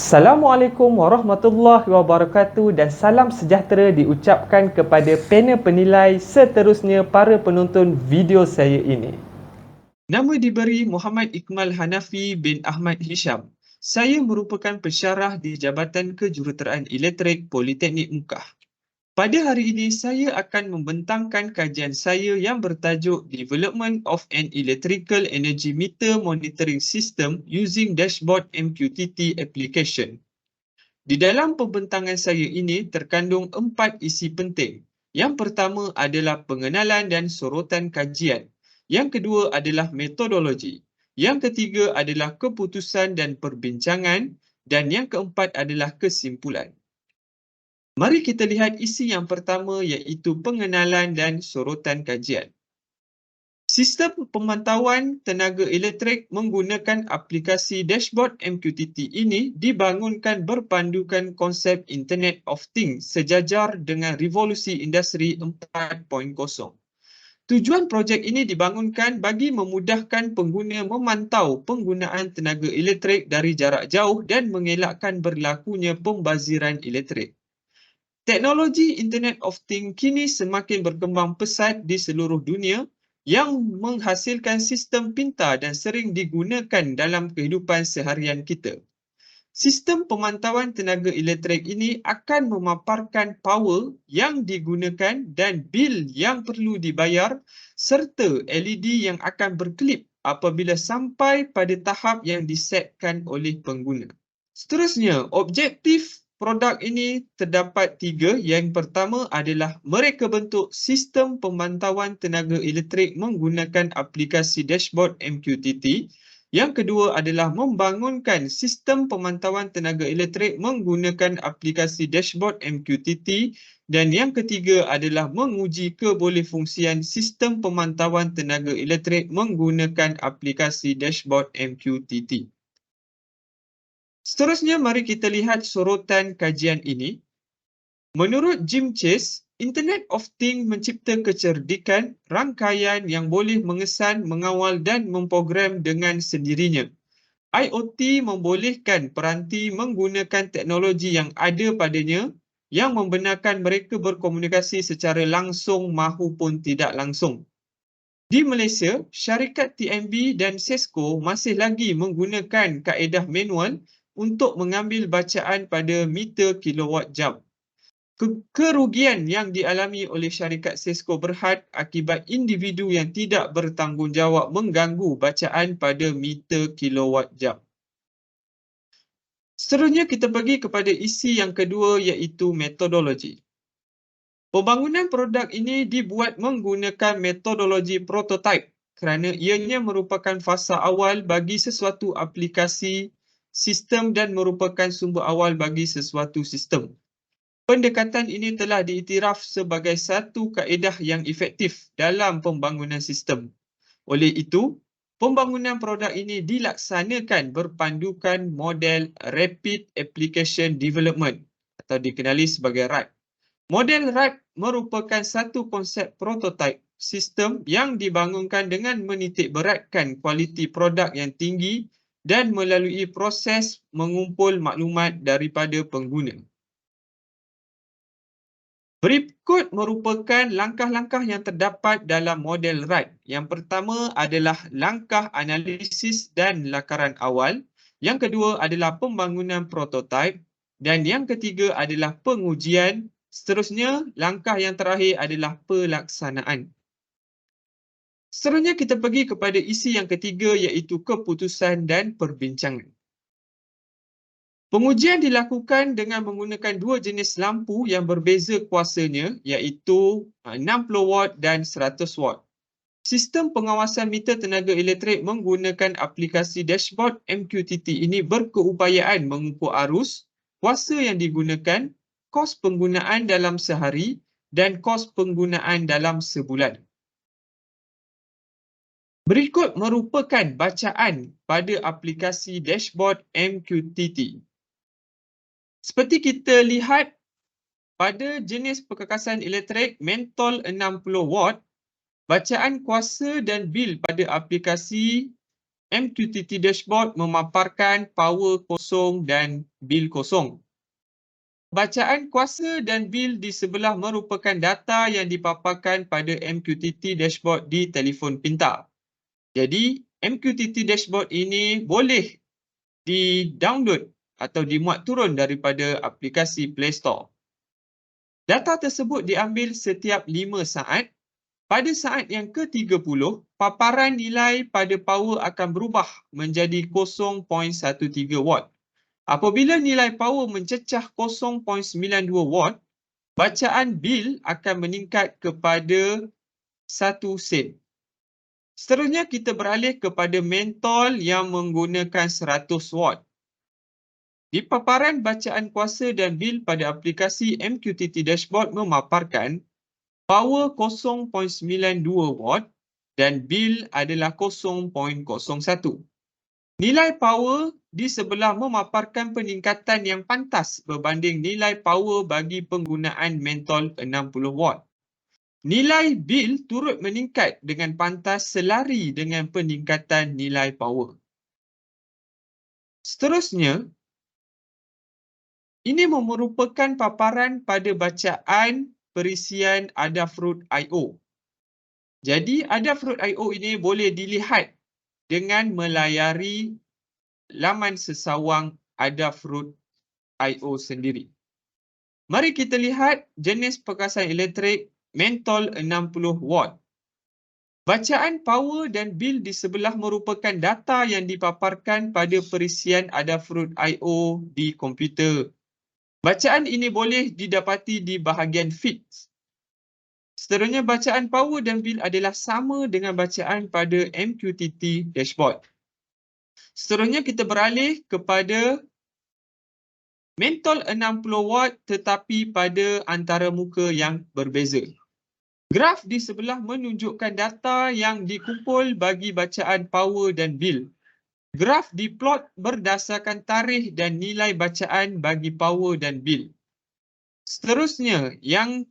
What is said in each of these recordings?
Assalamualaikum warahmatullahi wabarakatuh dan salam sejahtera diucapkan kepada panel penilai seterusnya para penonton video saya ini. Nama diberi Muhammad Iqmal Hanafi bin Ahmad Hisham. Saya merupakan pensyarah di Jabatan Kejuruteraan Elektrik Politeknik Mukah. Pada hari ini saya akan membentangkan kajian saya yang bertajuk Development of an Electrical Energy Meter Monitoring System using Dashboard MQTT Application. Di dalam pembentangan saya ini terkandung 4 isi penting. Yang pertama adalah pengenalan dan sorotan kajian. Yang kedua adalah metodologi. Yang ketiga adalah keputusan dan perbincangan. Dan yang keempat adalah kesimpulan. Mari kita lihat isi yang pertama iaitu pengenalan dan sorotan kajian. Sistem pemantauan tenaga elektrik menggunakan aplikasi dashboard MQTT ini dibangunkan berpandukan konsep Internet of Things sejajar dengan revolusi industri 4.0. Tujuan projek ini dibangunkan bagi memudahkan pengguna memantau penggunaan tenaga elektrik dari jarak jauh dan mengelakkan berlakunya pembaziran elektrik. Teknologi Internet of Things kini semakin berkembang pesat di seluruh dunia yang menghasilkan sistem pintar dan sering digunakan dalam kehidupan seharian kita. Sistem pemantauan tenaga elektrik ini akan memaparkan power yang digunakan dan bil yang perlu dibayar serta LED yang akan berkelip apabila sampai pada tahap yang disetkan oleh pengguna. Seterusnya, objektif produk ini terdapat 3. Yang pertama adalah mereka bentuk sistem pemantauan tenaga elektrik menggunakan aplikasi dashboard MQTT. Yang kedua adalah membangunkan sistem pemantauan tenaga elektrik menggunakan aplikasi dashboard MQTT. Dan yang ketiga adalah menguji kebolehfungsian sistem pemantauan tenaga elektrik menggunakan aplikasi dashboard MQTT. Seterusnya, mari kita lihat sorotan kajian ini. Menurut Jim Chase, Internet of Things mencipta kecerdikan rangkaian yang boleh mengesan, mengawal dan memprogram dengan sendirinya. IoT membolehkan peranti menggunakan teknologi yang ada padanya yang membenarkan mereka berkomunikasi secara langsung mahupun tidak langsung. Di Malaysia, syarikat TMB dan Cisco masih lagi menggunakan kaedah manual untuk mengambil bacaan pada meter kilowatt jam. Kerugian yang dialami oleh syarikat Cisco berhad akibat individu yang tidak bertanggungjawab mengganggu bacaan pada meter kilowatt jam. Seterusnya kita pergi kepada isi yang kedua iaitu metodologi. Pembangunan produk ini dibuat menggunakan metodologi prototype kerana ianya merupakan fasa awal bagi sesuatu aplikasi sistem dan merupakan sumber awal bagi sesuatu sistem. Pendekatan ini telah diiktiraf sebagai satu kaedah yang efektif dalam pembangunan sistem. Oleh itu, pembangunan produk ini dilaksanakan berpandukan model Rapid Application Development atau dikenali sebagai RAD. Model RAD merupakan satu konsep prototype sistem yang dibangunkan dengan menitikberatkan kualiti produk yang tinggi dan melalui proses mengumpul maklumat daripada pengguna. Berikut merupakan langkah-langkah yang terdapat dalam model RAD. Yang pertama adalah langkah analisis dan lakaran awal. Yang kedua adalah pembangunan prototype. Dan yang ketiga adalah pengujian. Seterusnya, langkah yang terakhir adalah pelaksanaan. Seterusnya kita pergi kepada isi yang ketiga iaitu keputusan dan perbincangan. Pengujian dilakukan dengan menggunakan dua jenis lampu yang berbeza kuasanya iaitu 60 watt dan 100 watt. Sistem pengawasan meter tenaga elektrik menggunakan aplikasi dashboard MQTT ini berkeupayaan mengukur arus, kuasa yang digunakan, kos penggunaan dalam sehari dan kos penggunaan dalam sebulan. Berikut merupakan bacaan pada aplikasi dashboard MQTT. Seperti kita lihat pada jenis perkakasan elektrik mentol 60 watt, bacaan kuasa dan bil pada aplikasi MQTT dashboard memaparkan power kosong dan bil kosong. Bacaan kuasa dan bil di sebelah merupakan data yang dipaparkan pada MQTT dashboard di telefon pintar. Jadi, MQTT dashboard ini boleh di-download atau dimuat turun daripada aplikasi Play Store. Data tersebut diambil setiap 5 saat. Pada saat yang ke-30, paparan nilai pada power akan berubah menjadi 0.13 watt. Apabila nilai power mencecah 0.92 watt, bacaan bil akan meningkat kepada 1 sen. Seterusnya kita beralih kepada mentol yang menggunakan 100 watt. Di paparan bacaan kuasa dan bil pada aplikasi MQTT Dashboard memaparkan power 0.92 watt dan bil adalah 0.01. Nilai power di sebelah memaparkan peningkatan yang pantas berbanding nilai power bagi penggunaan mentol 60 watt. Nilai bil turut meningkat dengan pantas selari dengan peningkatan nilai power. Seterusnya, ini merupakan paparan pada bacaan perisian Adafruit.io. Jadi Adafruit.io ini boleh dilihat dengan melayari laman sesawang Adafruit.io sendiri. Mari kita lihat jenis perkasan elektrik mentol 60 watt. Bacaan power dan bil di sebelah merupakan data yang dipaparkan pada perisian Adafruit.io di komputer. Bacaan ini boleh didapati di bahagian feeds. Seterusnya, bacaan power dan bil adalah sama dengan bacaan pada MQTT dashboard. Seterusnya, kita beralih kepada mentol 60 watt tetapi pada antarmuka yang berbeza. Graf di sebelah menunjukkan data yang dikumpul bagi bacaan power dan bil. Graf diplot berdasarkan tarikh dan nilai bacaan bagi power dan bil. Seterusnya, yang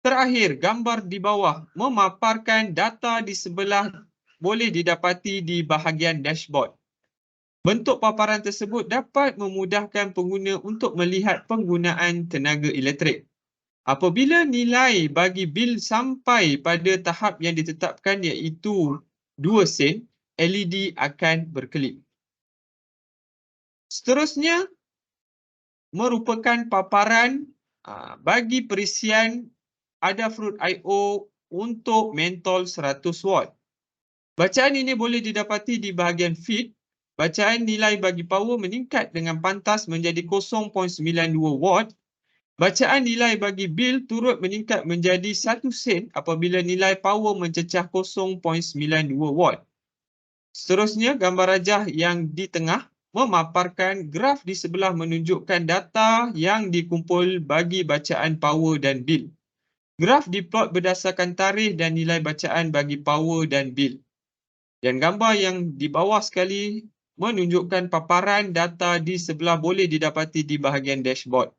terakhir, gambar di bawah memaparkan data di sebelah boleh didapati di bahagian dashboard. Bentuk paparan tersebut dapat memudahkan pengguna untuk melihat penggunaan tenaga elektrik. Apabila nilai bagi bil sampai pada tahap yang ditetapkan iaitu 2 sen, LED akan berkelip. Seterusnya, merupakan paparan bagi perisian Adafruit.io untuk mentol 100 watt. Bacaan ini boleh didapati di bahagian feed. Bacaan nilai bagi power meningkat dengan pantas menjadi 0.92 watt. Bacaan nilai bagi bil turut meningkat menjadi 1 sen apabila nilai power mencecah 0.92 watt. Seterusnya, gambar rajah yang di tengah memaparkan graf di sebelah menunjukkan data yang dikumpul bagi bacaan power dan bil. Graf diplot berdasarkan tarikh dan nilai bacaan bagi power dan bil. Dan gambar yang di bawah sekali menunjukkan paparan data di sebelah boleh didapati di bahagian dashboard.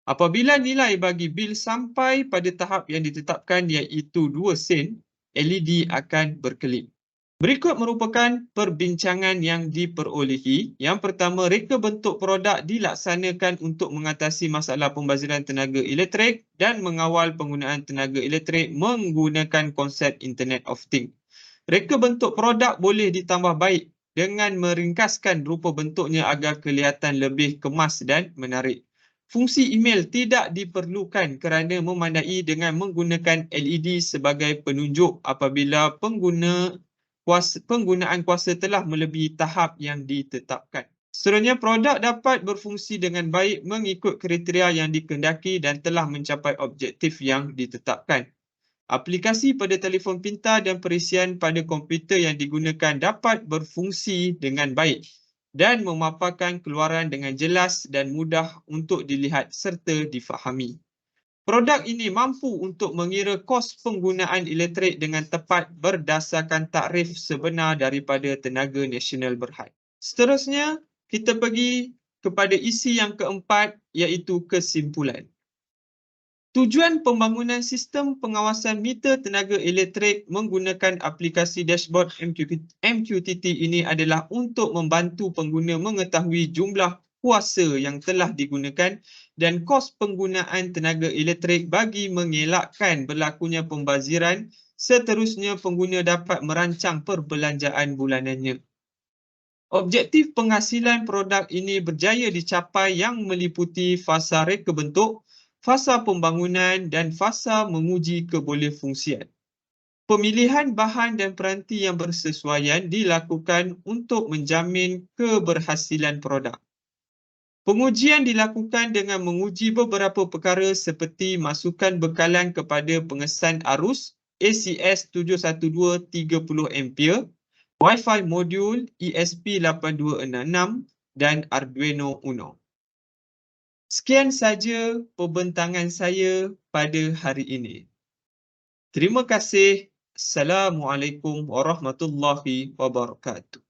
Apabila nilai bagi bil sampai pada tahap yang ditetapkan iaitu 2 sen, LED akan berkelip. Berikut merupakan perbincangan yang diperolehi. Yang pertama, reka bentuk produk dilaksanakan untuk mengatasi masalah pembaziran tenaga elektrik dan mengawal penggunaan tenaga elektrik menggunakan konsep Internet of Things. Reka bentuk produk boleh ditambah baik dengan meringkaskan rupa bentuknya agar kelihatan lebih kemas dan menarik. Fungsi email tidak diperlukan kerana memandai dengan menggunakan LED sebagai penunjuk apabila penggunaan kuasa telah melebihi tahap yang ditetapkan. Seterusnya, produk dapat berfungsi dengan baik mengikut kriteria yang dikehendaki dan telah mencapai objektif yang ditetapkan. Aplikasi pada telefon pintar dan perisian pada komputer yang digunakan dapat berfungsi dengan baik dan memaparkan keluaran dengan jelas dan mudah untuk dilihat serta difahami. Produk ini mampu untuk mengira kos penggunaan elektrik dengan tepat berdasarkan takrif sebenar daripada Tenaga Nasional Berhad. Seterusnya, kita pergi kepada isi yang keempat iaitu kesimpulan. Tujuan pembangunan sistem pengawasan meter tenaga elektrik menggunakan aplikasi dashboard MQTT ini adalah untuk membantu pengguna mengetahui jumlah kuasa yang telah digunakan dan kos penggunaan tenaga elektrik bagi mengelakkan berlakunya pembaziran. Seterusnya, pengguna dapat merancang perbelanjaan bulanannya. Objektif penghasilan produk ini berjaya dicapai yang meliputi fasa reka bentuk, fasa pembangunan dan fasa menguji kebolehfungsian. Pemilihan bahan dan peranti yang bersesuaian dilakukan untuk menjamin keberhasilan produk. Pengujian dilakukan dengan menguji beberapa perkara seperti masukan bekalan kepada pengesan arus ACS 712 30 ampere, Wi-Fi modul ESP8266 dan Arduino Uno. Sekian saja pembentangan saya pada hari ini. Terima kasih. Assalamualaikum warahmatullahi wabarakatuh.